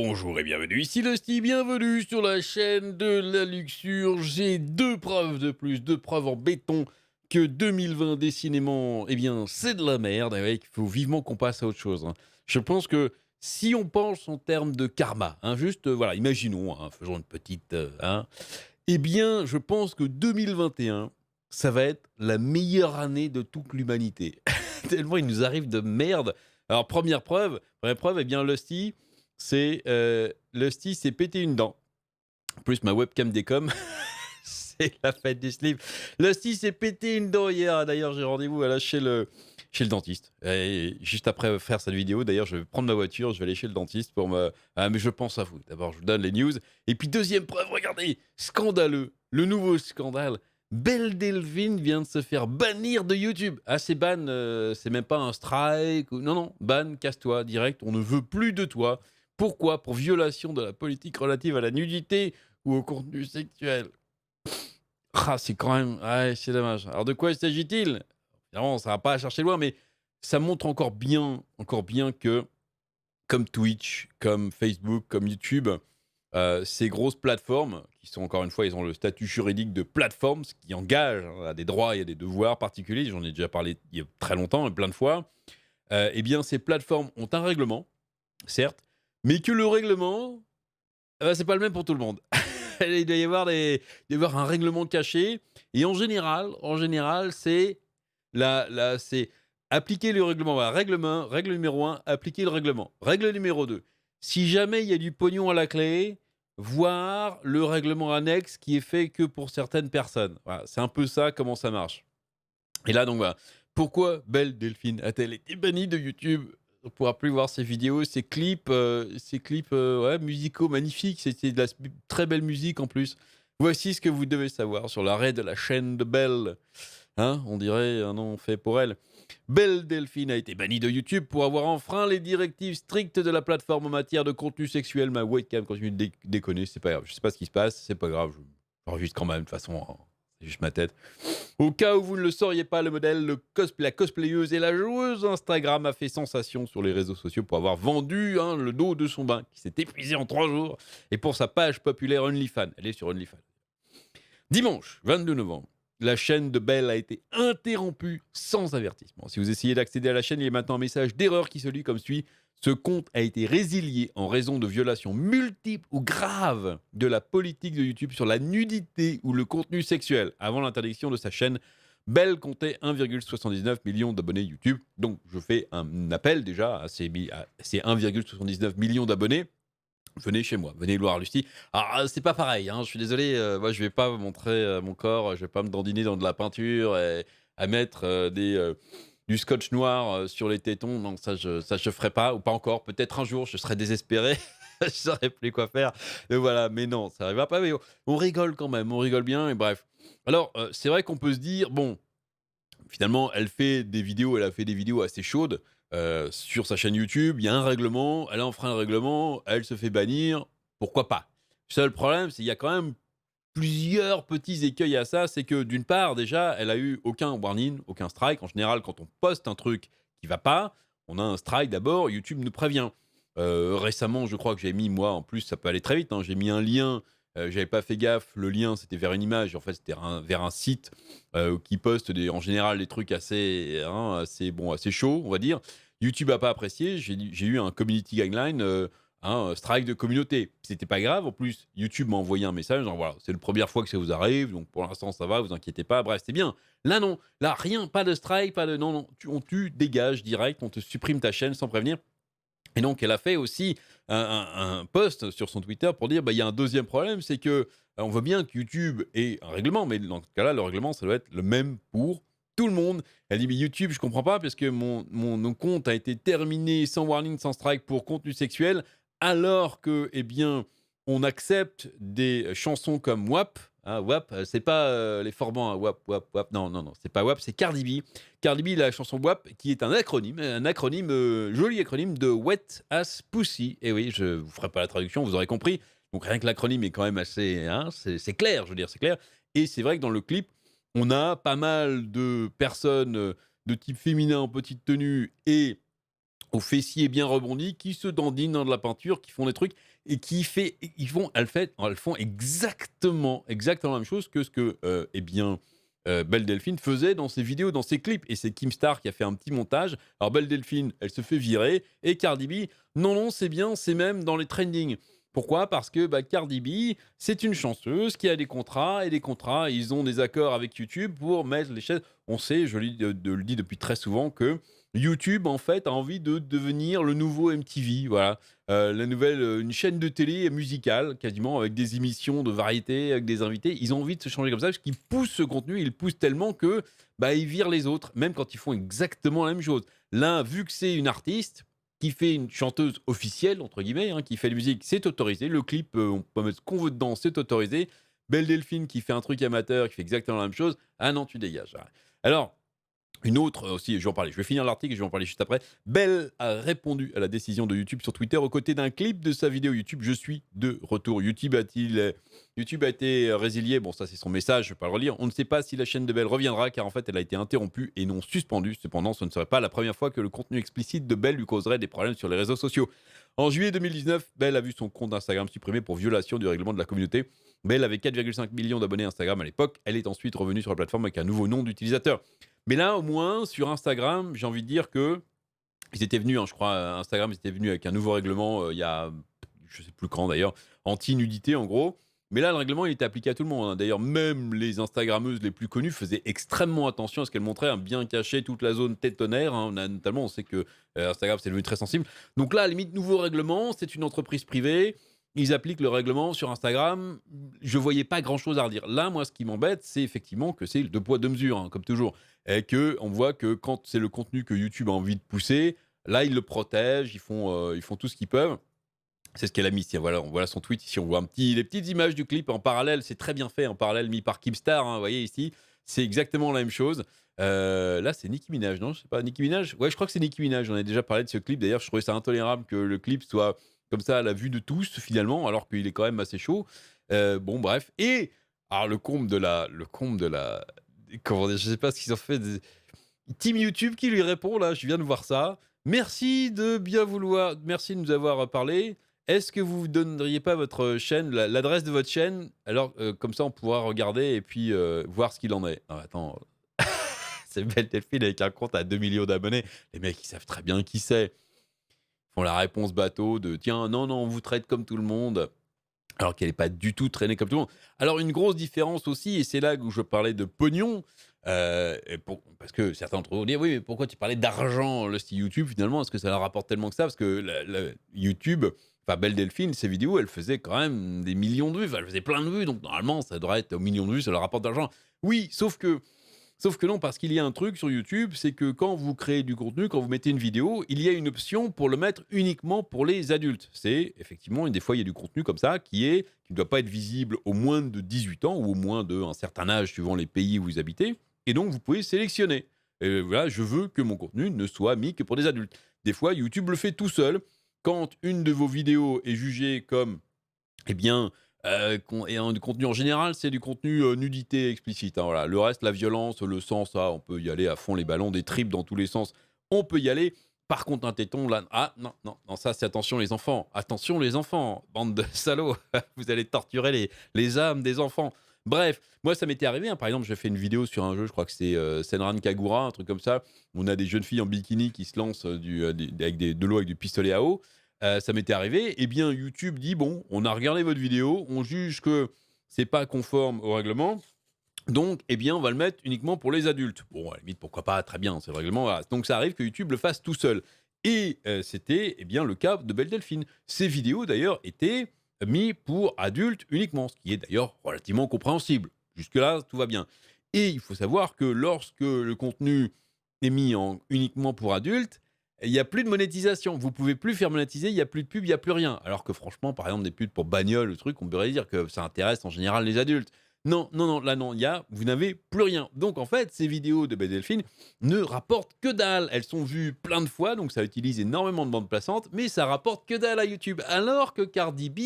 Bonjour et bienvenue, ici Lusty, bienvenue sur la chaîne de la luxure. J'ai deux preuves de plus, deux preuves en béton que 2020 décidément, eh bien c'est de la merde, et ouais, il faut vivement qu'on passe à autre chose, hein. Je pense que si on pense en termes de karma, hein, juste, voilà, imaginons, hein, faisons une petite, hein, eh bien je pense que 2021, ça va être la meilleure année de toute l'humanité. Tellement il nous arrive de merde. Alors première preuve, eh bien Lusty s'est pété une dent. En plus, ma webcam décomme. C'est la fête du slip. Lusty s'est pété une dent hier. D'ailleurs, j'ai rendez-vous voilà, chez le dentiste. Et juste après faire cette vidéo, d'ailleurs, je vais prendre ma voiture, je vais aller chez le dentiste pour me. Ah, mais je pense à vous. D'abord, je vous donne les news. Et puis, deuxième preuve, regardez, scandaleux. Le nouveau scandale. Belle Delphine vient de se faire bannir de YouTube. Ah, c'est ban, c'est même pas un strike. Non, non, ban, casse-toi, direct. On ne veut plus de toi. Pourquoi? Pour violation de la politique relative à la nudité ou au contenu sexuel. Ah, c'est quand même ouais, c'est dommage. Alors de quoi s'agit-il? Évidemment, ça va pas chercher loin, mais ça montre encore bien que, comme Twitch, comme Facebook, comme YouTube, ces grosses plateformes qui sont encore une fois, ils ont le statut juridique de plateforme, ce qui engage, hein, à des droits et à des devoirs particuliers. J'en ai déjà parlé il y a très longtemps et plein de fois. Eh bien, ces plateformes ont un règlement, certes, mais que le règlement, c'est pas le même pour tout le monde. Il doit y avoir un règlement caché et en général, c'est appliquer le règlement. Voilà, règle numéro un, appliquer le règlement. Règle numéro 2, si jamais il y a du pognon à la clé, voir le règlement annexe qui est fait que pour certaines personnes. Voilà, c'est un peu ça, comment ça marche. Et là, donc voilà. Pourquoi Belle Delphine a-t-elle été bannie de YouTube? On ne pourra plus voir ses vidéos, ses clips ouais, musicaux magnifiques. C'était de la très belle musique en plus. Voici ce que vous devez savoir sur l'arrêt de la chaîne de Belle. Hein, on dirait un nom fait pour elle. Belle Delphine a été bannie de YouTube pour avoir enfreint les directives strictes de la plateforme en matière de contenu sexuel. Ma webcam continue de déconner, c'est pas grave. Je sais pas ce qui se passe, c'est pas grave. J'enregistre quand même, de toute façon, hein, c'est juste ma tête. Au cas où vous ne le sauriez pas, le modèle, la cosplayeuse et la joueuse Instagram a fait sensation sur les réseaux sociaux pour avoir vendu, hein, le dos de son bain, qui s'est épuisé en 3 jours, et pour sa page populaire OnlyFans. Elle est sur OnlyFans. Dimanche 22 novembre, la chaîne de Belle a été interrompue sans avertissement. Si vous essayez d'accéder à la chaîne, il y a maintenant un message d'erreur qui se lit comme suit. Ce compte a été résilié en raison de violations multiples ou graves de la politique de YouTube sur la nudité ou le contenu sexuel. Avant l'interdiction de sa chaîne, Belle comptait 1,79 million d'abonnés YouTube. Donc je fais un appel déjà à ces 1,79 million d'abonnés. Venez chez moi, venez voir Lucie. Alors, c'est pas pareil, hein, je suis désolé, moi je vais pas vous montrer, mon corps, je vais pas me dandiner dans de la peinture et à mettre, du scotch noir, sur les tétons. Non, ça je ferai pas ou pas encore. Peut-être un jour, je serai désespéré, je saurais plus quoi faire. Et voilà, mais non, ça arrivera pas, mais on rigole quand même, on rigole bien et bref. Alors, c'est vrai qu'on peut se dire: «Bon, finalement, elle a fait des vidéos assez chaudes, sur sa chaîne YouTube. Il y a un règlement, elle a enfreint le règlement, elle se fait bannir, pourquoi pas? Seul problème, c'est qu'il y a quand même plusieurs petits écueils à ça. C'est que d'une part, déjà, elle a eu aucun warning, aucun strike. En général, quand on poste un truc qui va pas, on a un strike d'abord, YouTube nous prévient. Récemment, je crois que j'ai mis, moi, en plus, ça peut aller très vite, hein, j'ai mis un lien, j'avais pas fait gaffe, le lien, c'était vers une image, en fait, c'était vers un site, qui poste en général des trucs assez, hein, assez chauds, on va dire. YouTube a pas apprécié, j'ai eu un community guideline, hein, strike de communauté. C'était pas grave, en plus, YouTube m'a envoyé un message, genre voilà, c'est la première fois que ça vous arrive, donc pour l'instant ça va, vous inquiétez pas, bref, c'est bien. Là non, là rien, pas de strike, pas de non, non, tu dégages direct, on te supprime ta chaîne sans prévenir. Et donc, elle a fait aussi un post sur son Twitter pour dire, bah, il y a un deuxième problème, c'est que on voit bien que YouTube ait un règlement, mais dans ce cas-là, le règlement, ça doit être le même pour tout le monde. Elle dit, mais YouTube, je comprends pas, parce que mon compte a été terminé sans warning, sans strike pour contenu sexuel, alors que, eh bien, on accepte des chansons comme WAP. Hein, WAP, c'est pas les Forbans, hein, WAP, WAP, WAP. Non, non, non, c'est pas WAP, c'est Cardi B. Cardi B, la chanson WAP, qui est un acronyme, joli acronyme de Wet Ass Pussy. Et oui, je vous ferai pas la traduction, vous aurez compris. Donc rien que l'acronyme est quand même assez, hein, c'est clair, je veux dire, c'est clair. Et c'est vrai que dans le clip, on a pas mal de personnes de type féminin en petite tenue et aux fessiers bien rebondis, qui se dandinent dans de la peinture, qui font des trucs et elles font exactement la même chose que ce que, Belle Delphine faisait dans ses vidéos, dans ses clips et c'est Kim Star qui a fait un petit montage. Alors Belle Delphine, elle se fait virer et Cardi B, non, c'est bien, c'est même dans les trending. Pourquoi? Parce que, Cardi B, c'est une chanteuse qui a des contrats et des contrats, ils ont des accords avec YouTube pour mettre les chaînes. On sait, je le dis depuis très souvent que YouTube, en fait, a envie de devenir le nouveau MTV, voilà. La nouvelle, une chaîne de télé musicale, quasiment, avec des émissions de variété, avec des invités. Ils ont envie de se changer comme ça, parce qu'ils poussent ce contenu, ils le poussent tellement que, ils virent les autres, même quand ils font exactement la même chose. L'un, vu que c'est une artiste, qui fait une chanteuse «officielle» entre guillemets, hein, qui fait de la musique, c'est autorisé. Le clip, on peut mettre ce qu'on veut dedans, c'est autorisé. Belle Delphine qui fait un truc amateur, qui fait exactement la même chose, ah non, tu dégages. Alors, une autre aussi, je vais en parler. Je vais finir l'article et je vais en parler juste après. Belle a répondu à la décision de YouTube sur Twitter aux côtés d'un clip de sa vidéo YouTube. Je suis de retour. YouTube a été résilié. Bon, ça, c'est son message. Je ne vais pas le relire. On ne sait pas si la chaîne de Belle reviendra car en fait, elle a été interrompue et non suspendue. Cependant, ce ne serait pas la première fois que le contenu explicite de Belle lui causerait des problèmes sur les réseaux sociaux. En juillet 2019, Belle a vu son compte Instagram supprimé pour violation du règlement de la communauté. Belle avait 4,5 millions d'abonnés Instagram à l'époque. Elle est ensuite revenue sur la plateforme avec un nouveau nom d'utilisateur. Mais là, au moins, sur Instagram, j'ai envie de dire que ils étaient venus, hein, je crois, Instagram, ils étaient venus avec un nouveau règlement il y a, je sais plus quand d'ailleurs, anti-nudité en gros. Mais là, le règlement, il était appliqué à tout le monde, hein. D'ailleurs, même les Instagrammeuses les plus connues faisaient extrêmement attention à ce qu'elles montraient, hein, bien cacher toute la zone tétonnaire, hein. Notamment, on sait que Instagram, c'est devenu très sensible. Donc là, à la limite, nouveau règlement, c'est une entreprise privée. Ils appliquent le règlement sur Instagram. Je voyais pas grand-chose à redire. Là, moi, ce qui m'embête, c'est effectivement que c'est le deux poids, deux mesures, hein, comme toujours. Et qu'on voit que quand c'est le contenu que YouTube a envie de pousser, là, ils le protègent, ils font tout ce qu'ils peuvent. C'est ce qu'elle a mis. Tiens, voilà, on voit son tweet ici. On voit les petites images du clip en parallèle. C'est très bien fait en parallèle, mis par Keemstar. Hein, vous voyez ici, c'est exactement la même chose. Là, c'est Nicki Minaj, non? Je sais pas, Nicki Minaj? Ouais, je crois que c'est Nicki Minaj. J'en ai déjà parlé de ce clip. D'ailleurs, je trouvais ça intolérable que le clip soit comme ça à la vue de tous, finalement, alors qu'il est quand même assez chaud. Bon, bref. Et alors, comment dire, je sais pas ce qu'ils ont fait. Team YouTube qui lui répond là, je viens de voir ça. Merci de nous avoir parlé. Est-ce que vous ne donneriez pas votre chaîne, l'adresse de votre chaîne? Alors, comme ça, on pourra regarder et puis voir ce qu'il en est. Ah, attends, c'est Belle Delphine avec un compte à 2 millions d'abonnés. Les mecs, ils savent très bien qui c'est. Ils font la réponse bateau de tiens, non, on vous traite comme tout le monde. Alors qu'elle n'est pas du tout traînée comme tout le monde. Alors, une grosse différence aussi, et c'est là où je parlais de pognon, parce que certains d'entre vous vont dire oui, mais pourquoi tu parlais d'argent, le style YouTube finalement? Est-ce que ça leur rapporte tellement que ça? Parce que YouTube, enfin, Belle Delphine, ses vidéos, elle faisait quand même des millions de vues. Enfin, elle faisait plein de vues, donc normalement, ça devrait être aux millions de vues, ça leur rapporte de l'argent. Oui, sauf que non, parce qu'il y a un truc sur YouTube, c'est que quand vous créez du contenu, quand vous mettez une vidéo, il y a une option pour le mettre uniquement pour les adultes. C'est effectivement, des fois, il y a du contenu comme ça qui ne doit pas être visible au moins de 18 ans ou au moins d'un certain âge suivant les pays où vous habitez. Et donc, vous pouvez sélectionner. Et voilà, je veux que mon contenu ne soit mis que pour des adultes. Des fois, YouTube le fait tout seul. Quand une de vos vidéos est jugée comme, eh bien, et du contenu en général, c'est du contenu, nudité explicite, hein, voilà. Le reste, la violence, le sang, ça, on peut y aller à fond, les ballons, des tripes dans tous les sens, on peut y aller. Par contre, un téton, là, ah non, ça, c'est attention les enfants, bande de salauds, vous allez torturer les âmes des enfants. Bref, moi, ça m'était arrivé, hein, par exemple, j'ai fait une vidéo sur un jeu, je crois que c'est, Senran Kagura, un truc comme ça. On a des jeunes filles en bikini qui se lancent, de l'eau avec du pistolet à eau. Ça m'était arrivé, eh bien YouTube dit: «Bon, on a regardé votre vidéo, on juge que c'est pas conforme au règlement, donc eh bien, on va le mettre uniquement pour les adultes». Bon, à la limite, pourquoi pas, très bien, c'est le règlement, voilà. Donc ça arrive que YouTube le fasse tout seul et c'était, eh bien, le cas de Belle Delphine. Ces vidéos d'ailleurs étaient mis pour adultes uniquement, ce qui est d'ailleurs relativement compréhensible. Jusque-là, tout va bien et il faut savoir que lorsque le contenu est mis en uniquement pour adultes, il y a plus de monétisation. Vous pouvez plus faire monétiser, il y a plus de pub, il y a plus rien. Alors que franchement, par exemple, des pubs pour bagnole, le truc, on pourrait dire que ça intéresse en général les adultes. Non, là non, vous n'avez plus rien. Donc en fait, ces vidéos de Belle Delphine ne rapportent que dalle. Elles sont vues plein de fois, donc ça utilise énormément de bandes passantes, mais ça rapporte que dalle à YouTube. Alors que Cardi B,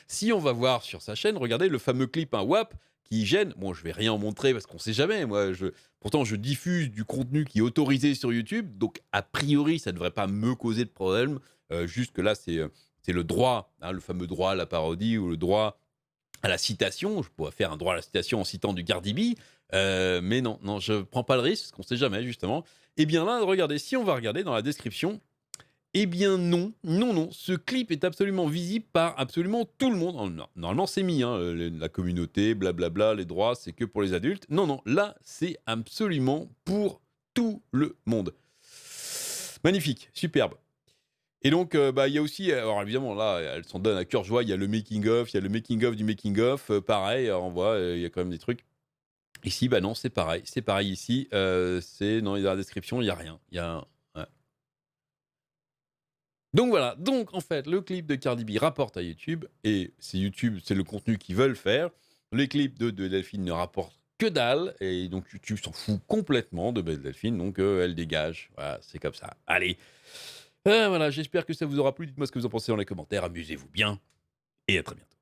si on va voir sur sa chaîne, regardez le fameux clip, un WAP, qui gêne. Bon, je vais rien en montrer parce qu'on sait jamais. Pourtant, je diffuse du contenu qui est autorisé sur YouTube, donc a priori, ça ne devrait pas me causer de problème. Juste que là, c'est le droit, hein, le fameux droit à la parodie ou le droit à la citation. Je pourrais faire un droit à la citation en citant du Cardi B, mais non, non, je prends pas le risque, parce qu'on sait jamais, justement. Eh bien là, regardez, si on va regarder dans la description, eh bien non, non, non, ce clip est absolument visible par absolument tout le monde. Normalement, c'est mis, hein, la communauté, blablabla, les droits, c'est que pour les adultes. Non, non, là, c'est absolument pour tout le monde. Magnifique, superbe. Et donc, bah, il y a aussi, alors évidemment, là, elle s'en donne à cœur joie, il y a le making of, il y a le making of du making of, pareil, on voit, il y a quand même des trucs. Ici, bah non, c'est pareil ici, c'est dans la description, il y a rien. Il y a un ouais. Donc voilà, donc en fait, le clip de Cardi B rapporte à YouTube et c'est YouTube, c'est le contenu qu'ils veulent faire. Les clips de Delphine ne rapportent que dalle et donc YouTube s'en fout complètement de Belle Delphine, donc elle dégage. Voilà, c'est comme ça. Allez, voilà, j'espère que ça vous aura plu. Dites-moi ce que vous en pensez dans les commentaires. Amusez-vous bien et à très bientôt.